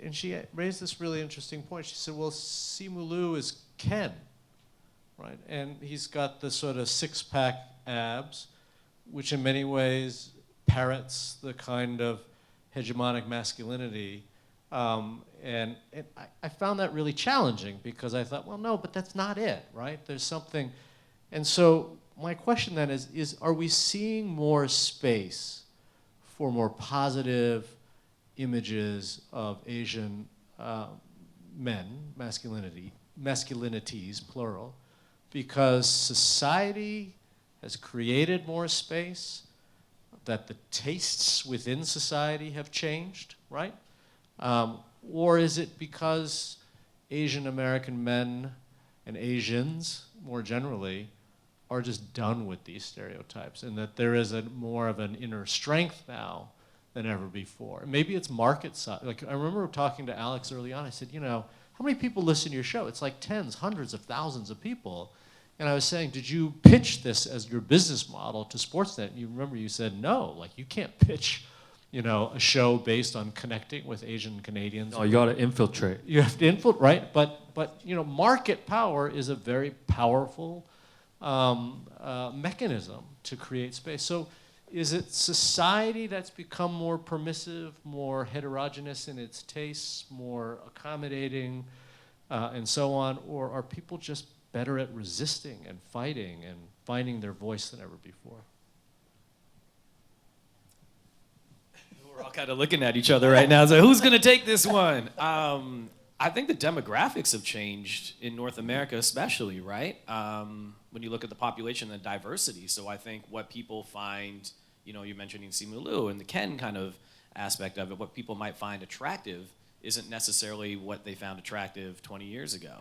raised this really interesting point. She said, well, Simu Liu is Ken, right? And he's got the sort of six-pack abs, which in many ways parrots the kind of hegemonic masculinity. And I found that really challenging, because I thought, well, no, but that's not it, right? There's something. And so my question then is are we seeing more space for more positive images of Asian men, masculinities, plural, because society has created more space, that the tastes within society have changed, right? Or is it because Asian American men and Asians, more generally, are just done with these stereotypes, and that there is more of an inner strength now than ever before? Maybe it's market size. Like, I remember talking to Alex early on. I said, you know, how many people listen to your show? It's like tens, hundreds of thousands of people. And I was saying, did you pitch this as your business model to Sportsnet? And you remember you said, no, like you can't pitch, you know, a show based on connecting with Asian Canadians. Oh, you got to infiltrate. You have to infiltrate, right? But you know, market power is a very powerful mechanism to create space. So is it society that's become more permissive, more heterogeneous in its tastes, more accommodating, and so on? Or are people just better at resisting and fighting and finding their voice than ever before? We're all kind of looking at each other right now. So who's going to take this one? I think the demographics have changed in North America, especially, right? When you look at the population and the diversity. So I think what people find, you know, you're mentioning Simu Liu and the Ken kind of aspect of it, what people might find attractive isn't necessarily what they found attractive 20 years ago.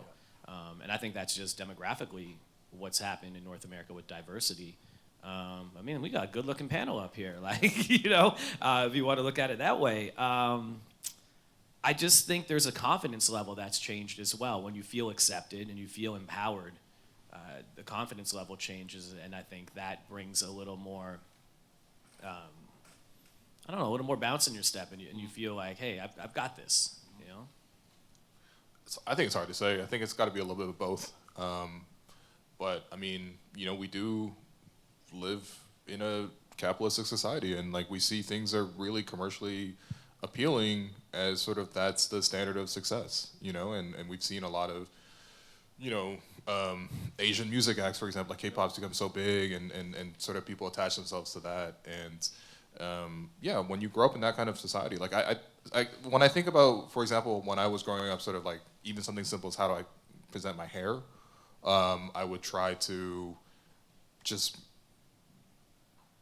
And I think that's just demographically what's happened in North America with diversity. I mean, we got a good-looking panel up here, like, you know, if you want to look at it that way. I just think there's a confidence level that's changed as well. When you feel accepted and you feel empowered, the confidence level changes, and I think that brings a little more, I don't know, a little more bounce in your step, and you feel like, hey, I've got this, you know? I think it's hard to say. I think it's got to be a little bit of both. But I mean, you know, we do live in a capitalistic society, and like we see things are really commercially appealing as sort of that's the standard of success, you know, and we've seen a lot of, you know, Asian music acts, for example, like K-pop's become so big, and sort of people attach themselves to that, and yeah, when you grow up in that kind of society, like when I think about, for example, when I was growing up, sort of like even something simple as how do I present my hair, I would try to just,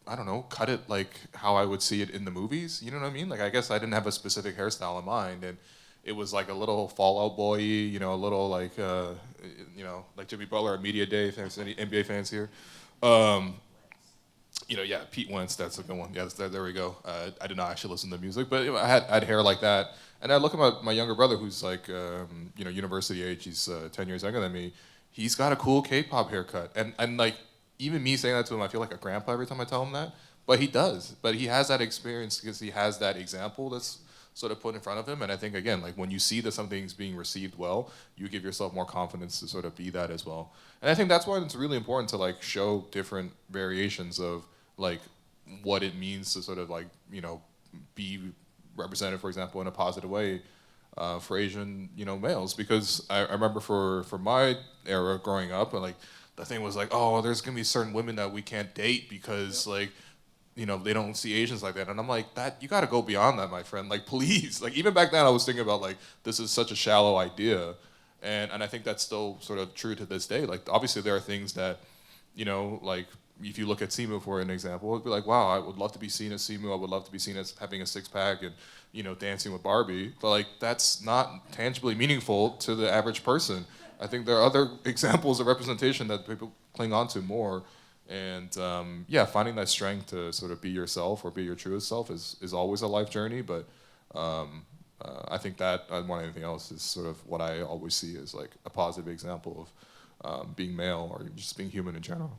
I don't know, cut it like how I would see it in the movies. You know what I mean? Like, I guess I didn't have a specific hairstyle in mind, and it was like a little Fallout Boy, you know, a little like, you know, like Jimmy Butler at Media Day. Fans, any NBA fans here? You know, yeah, Pete Wentz, that's a good one. Yeah, there we go. I did not actually listen to music, but I had hair like that. And I look at my younger brother, who's like, you know, university age. He's 10 years younger than me. He's got a cool K-pop haircut, and like, even me saying that to him, I feel like a grandpa every time I tell him that. But he does. But he has that experience because he has that example that's sort of put in front of him. And I think, again, like when you see that something's being received well, you give yourself more confidence to sort of be that as well. And I think that's why it's really important to like show different variations of like what it means to sort of like, you know, be represented, for example, in a positive way for Asian, you know, males. Because I remember for my era growing up, and like, the thing was like, oh, there's gonna be certain women that we can't date because like, you know, they don't see Asians like that. And I'm like, that you gotta go beyond that, my friend. Like, please. Like, even back then I was thinking about like, this is such a shallow idea. And I think that's still sort of true to this day. Like, obviously there are things that, you know, like if you look at Simu for an example, it'd be like, wow, I would love to be seen as Simu. I would love to be seen as having a six-pack and, you know, dancing with Barbie. But like, that's not tangibly meaningful to the average person. I think there are other examples of representation that people cling on to more. And yeah, finding that strength to sort of be yourself or be your truest self is always a life journey. But I think that, more than anything else, is sort of what I always see as like a positive example of being male or just being human in general.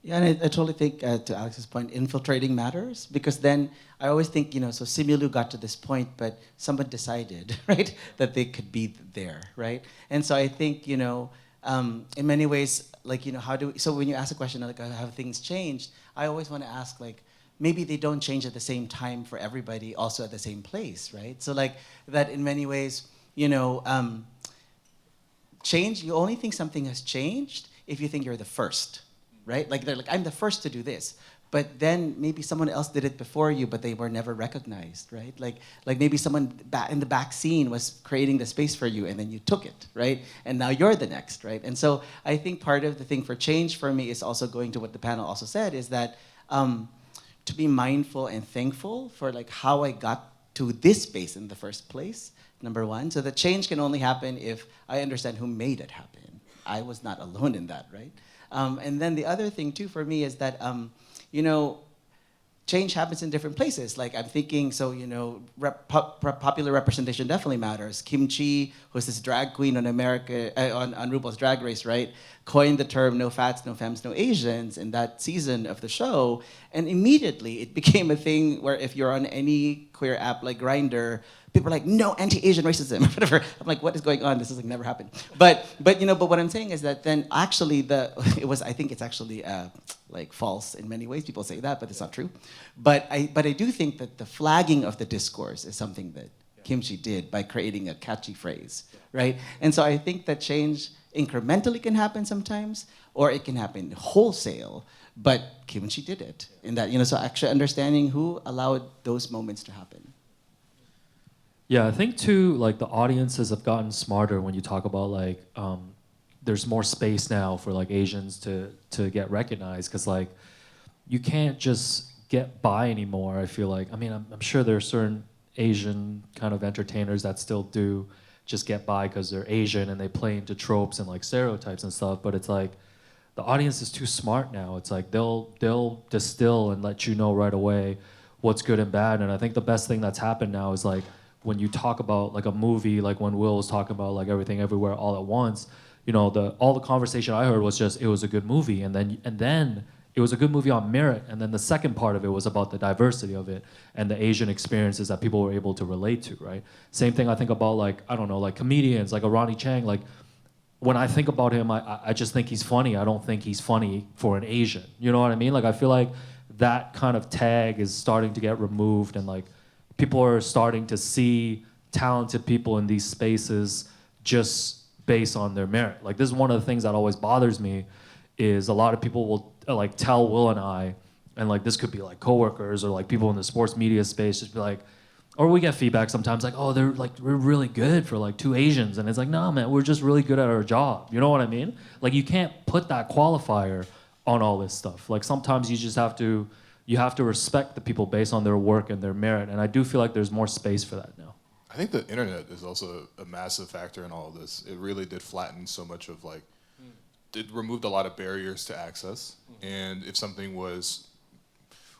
Yeah, and I totally think, to Alex's point, infiltrating matters, because then I always think, you know, so Simu got to this point, but someone decided, right, that they could be there, right? And so I think, you know, in many ways, like, you know, so when you ask a question, like, have things changed, I always want to ask, like, maybe they don't change at the same time for everybody, also at the same place, right? So like, that in many ways, you know, change, you only think something has changed if you think you're the first. Right? Like they're like, I'm the first to do this. But then maybe someone else did it before you, but they were never recognized, right? Like maybe someone in the back scene was creating the space for you and then you took it, right? And now you're the next, right? And so I think part of the thing for change for me is also going to what the panel also said, is that to be mindful and thankful for like how I got to this space in the first place, number one. So the change can only happen if I understand who made it happen. I was not alone in that, right? And then the other thing too for me is that, you know, change happens in different places. Like I'm thinking, so, you know, popular representation definitely matters. Kim Chi, who's this drag queen on on RuPaul's Drag Race, right, coined the term no fats, no femmes, no Asians in that season of the show. And immediately it became a thing where if you're on any queer app like Grindr, people are like, no, anti-Asian racism, or whatever. I'm like, what is going on? This has like never happened. But you know, but what I'm saying is that then actually I think it's actually like false in many ways. People say that, but it's not true. But I do think that the flagging of the discourse is something that Kimchi did by creating a catchy phrase, right? And so I think that change incrementally can happen sometimes, or it can happen wholesale. But Kimchi did it in that, you know, so actually understanding who allowed those moments to happen. Yeah, I think too, like the audiences have gotten smarter when you talk about like, there's more space now for like Asians to get recognized, because like, you can't just get by anymore, I feel like. I mean, I'm sure there are certain Asian kind of entertainers that still do just get by because they're Asian and they play into tropes and like stereotypes and stuff, but it's like, the audience is too smart now. It's like, they'll distill and let you know right away what's good and bad, and I think the best thing that's happened now is like, when you talk about like a movie, like when Will was talking about like Everything Everywhere All at Once, you know, all the conversation I heard was just, it was a good movie, and then it was a good movie on merit, and then the second part of it was about the diversity of it and the Asian experiences that people were able to relate to, right? Same thing I think about like, I don't know, like comedians, like a Ronnie Chang, like when I think about him, I just think he's funny. I don't think he's funny for an Asian. You know what I mean? Like, I feel like that kind of tag is starting to get removed, and like people are starting to see talented people in these spaces just based on their merit. Like, this is one of the things that always bothers me, is a lot of people will like tell Will and I, and like this could be like coworkers or like people in the sports media space, just be like, or we get feedback sometimes like, oh, we're really good for like two Asians, and it's like, nah, man, we're just really good at our job. You know what I mean? Like, you can't put that qualifier on all this stuff. Like, sometimes you just have to respect the people based on their work and their merit, and I do feel like there's more space for that now. I think the internet is also a massive factor in all of this. It really did flatten so much of like, it removed a lot of barriers to access. And if something was,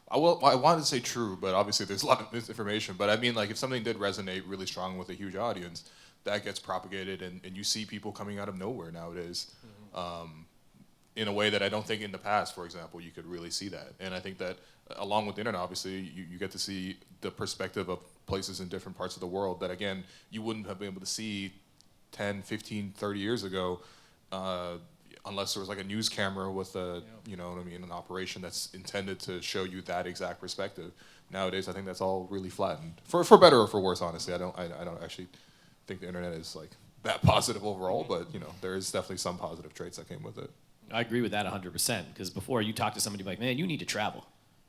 I wanted to say true, but obviously there's a lot of misinformation. But I mean, like, if something did resonate really strong with a huge audience, that gets propagated, and you see people coming out of nowhere nowadays, in a way that I don't think in the past, for example, you could really see that. And I think that along with the internet, obviously, you get to see the perspective of places in different parts of the world that, again, you wouldn't have been able to see 10, 15, 30 years ago, unless there was like a news camera with a, you know what I mean, an operation that's intended to show you that exact perspective. Nowadays, I think that's all really flattened, for better or for worse. Honestly, I don't actually think the internet is like that positive overall, but you know, there is definitely some positive traits that came with it. I agree with that 100%, because before you talk to somebody like, man, you need to travel,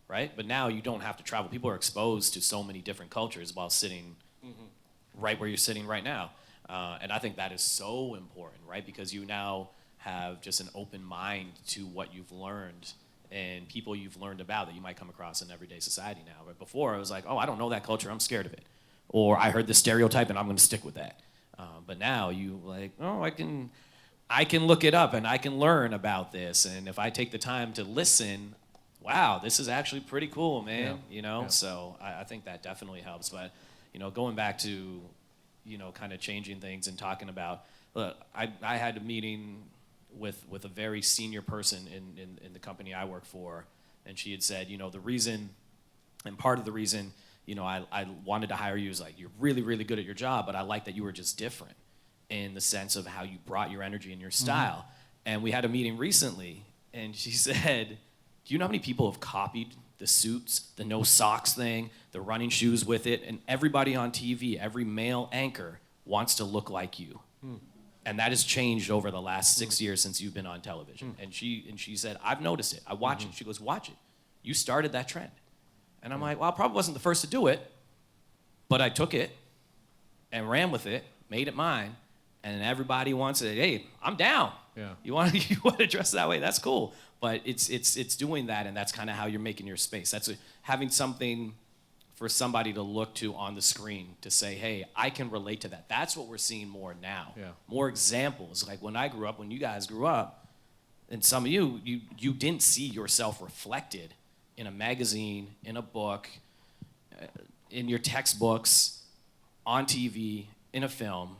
right? But now you don't have to travel. People are exposed to so many different cultures while sitting right where you're sitting right now. And I think that is so important, right? Because you now have just an open mind to what you've learned and people you've learned about that you might come across in everyday society now. But before, I was like, oh, I don't know that culture, I'm scared of it. Or I heard this stereotype and I'm gonna stick with that. But now you like, oh, I can look it up and I can learn about this. And if I take the time to listen, wow, this is actually pretty cool, man. Yeah. You know, Yeah. so I think that definitely helps. But, you know, going back to, you know, kind of changing things and talking about, look, I had a meeting with a very senior person in the company I work for, and she had said, you know, the reason, and part of the reason, you know, I wanted to hire you is like, you're really, really good at your job, but I like that you were just different in the sense of how you brought your energy and your style. And we had a meeting recently, and she said, do you know how many people have copied the suits, the no socks thing, the running shoes with it, and everybody on TV, every male anchor wants to look like you. And that has changed over the last 6 years since you've been on television. And she said, I've noticed it, I watch it. She goes, watch it, you started that trend. And I'm like, well, I probably wasn't the first to do it, but I took it and ran with it, made it mine, and everybody wants it. Hey, I'm down. Yeah. You want to dress that way? That's cool. But it's doing that, and that's kind of how you're making your space. That's having something for somebody to look to on the screen to say, hey, I can relate to that. That's what we're seeing more now. Yeah. More examples. Like when I grew up, when you guys grew up, and some of you didn't see yourself reflected in a magazine, in a book, in your textbooks, on TV, in a film.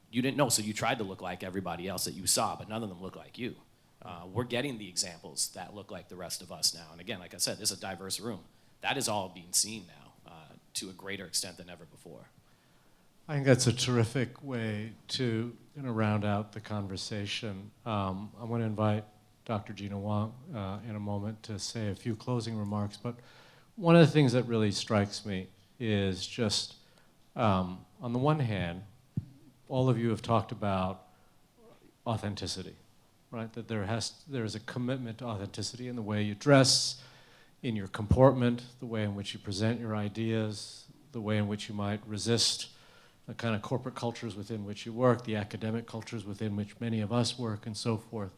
You didn't know, so you tried to look like everybody else that you saw, but none of them look like you. We're getting the examples that look like the rest of us now. And again, like I said, this is a diverse room. That is all being seen now to a greater extent than ever before. I think that's a terrific way to round out the conversation. I want to invite Dr. Gina Wang in a moment to say a few closing remarks, but one of the things that really strikes me is just, on the one hand, all of you have talked about authenticity, right? That there is a commitment to authenticity in the way you dress, in your comportment, the way in which you present your ideas, the way in which you might resist the kind of corporate cultures within which you work, the academic cultures within which many of us work, and so forth,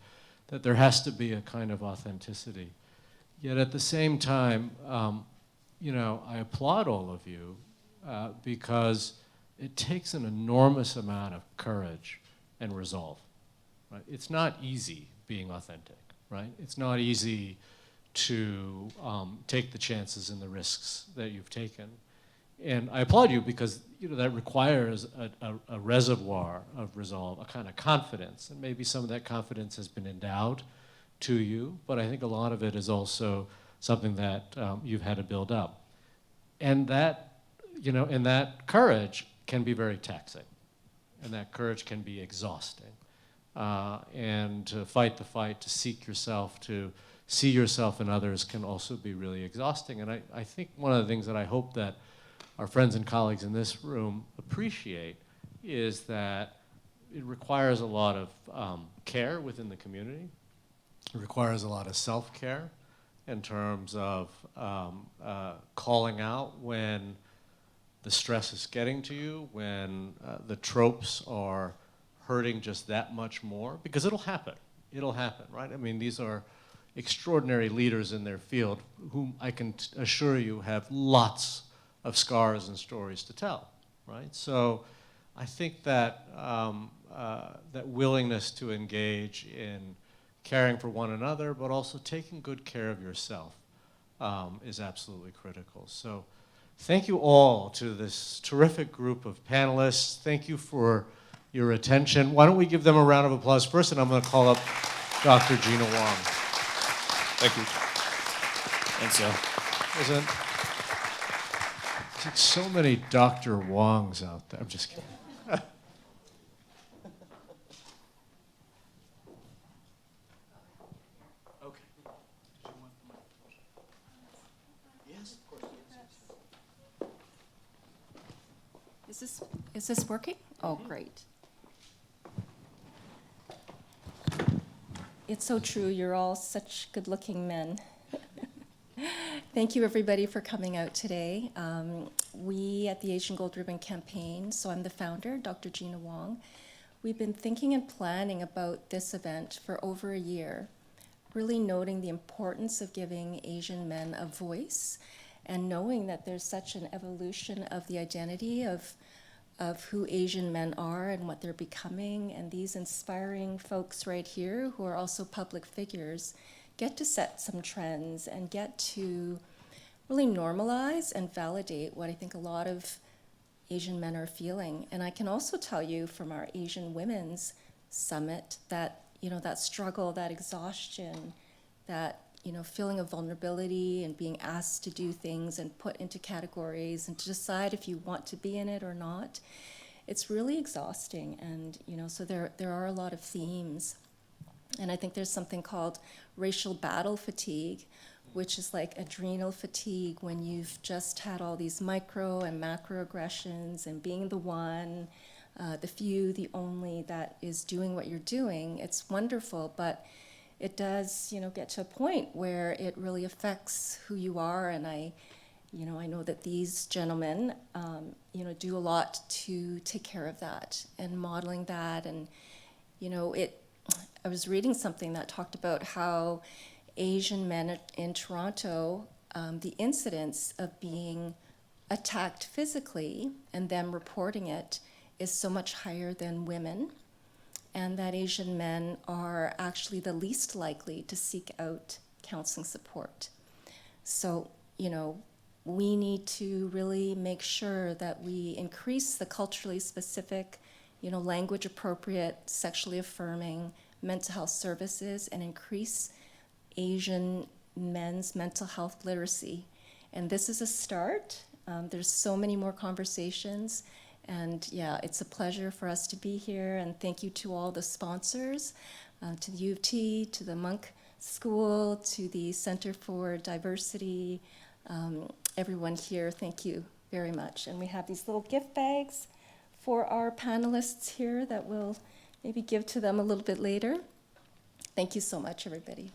that there has to be a kind of authenticity. Yet at the same time, you know, I applaud all of you because it takes an enormous amount of courage and resolve. Right? It's not easy being authentic, right? It's not easy to take the chances and the risks that you've taken. And I applaud you because, you know, that requires a reservoir of resolve, a kind of confidence. And maybe some of that confidence has been endowed to you, but I think a lot of it is also something that you've had to build up. And that, you know, and that courage can be very taxing. And that courage can be exhausting. and to fight the fight, to seek yourself, to see yourself in others can also be really exhausting. And I think one of the things that I hope that our friends and colleagues in this room appreciate is that it requires a lot of care within the community. It requires a lot of self-care in terms of calling out when the stress is getting to you, when the tropes are hurting just that much more, because it'll happen. It'll happen, right? I mean, these are extraordinary leaders in their field whom I can assure you have lots of scars and stories to tell, right? So I think that that willingness to engage in caring for one another, but also taking good care of yourself is absolutely critical. So thank you all to this terrific group of panelists. Thank you for your attention. Why don't we give them a round of applause first, and I'm going to call up Dr. Gina Wong. Thank you. Thanks, Joe. There's like so many Dr. Wongs out there. I'm just kidding. Is this working? Oh, great. It's so true. You're all such good-looking men. Thank you, everybody, for coming out today. We at the Asian Gold Ribbon Campaign, so I'm the founder, Dr. Gina Wong. We've been thinking and planning about this event for over a year, really noting the importance of giving Asian men a voice and knowing that there's such an evolution of the identity of who Asian men are and what they're becoming, and these inspiring folks right here who are also public figures get to set some trends and get to really normalize and validate what I think a lot of Asian men are feeling. And I can also tell you from our Asian Women's Summit that, you know, that struggle, that exhaustion, that, you know, feeling of vulnerability and being asked to do things and put into categories and to decide if you want to be in it or not, it's really exhausting. And, you know, so there are a lot of themes. And I think there's something called racial battle fatigue, which is like adrenal fatigue when you've just had all these micro and macro aggressions and being the one, the few, the only that is doing what you're doing. It's wonderful, but it does, you know, get to a point where it really affects who you are. And I know that these gentlemen, you know, do a lot to take care of that and modeling that. And, you know, I was reading something that talked about how Asian men in Toronto, the incidence of being attacked physically and them reporting it is so much higher than women, and that Asian men are actually the least likely to seek out counseling support. So, you know, we need to really make sure that we increase the culturally specific, you know, language appropriate, sexually affirming mental health services and increase Asian men's mental health literacy. And this is a start. There's so many more conversations. And yeah, it's a pleasure for us to be here. And thank you to all the sponsors, to the U of T, to the Monk School, to the Center for Diversity, everyone here, thank you very much. And we have these little gift bags for our panelists here that we'll maybe give to them a little bit later. Thank you so much, everybody.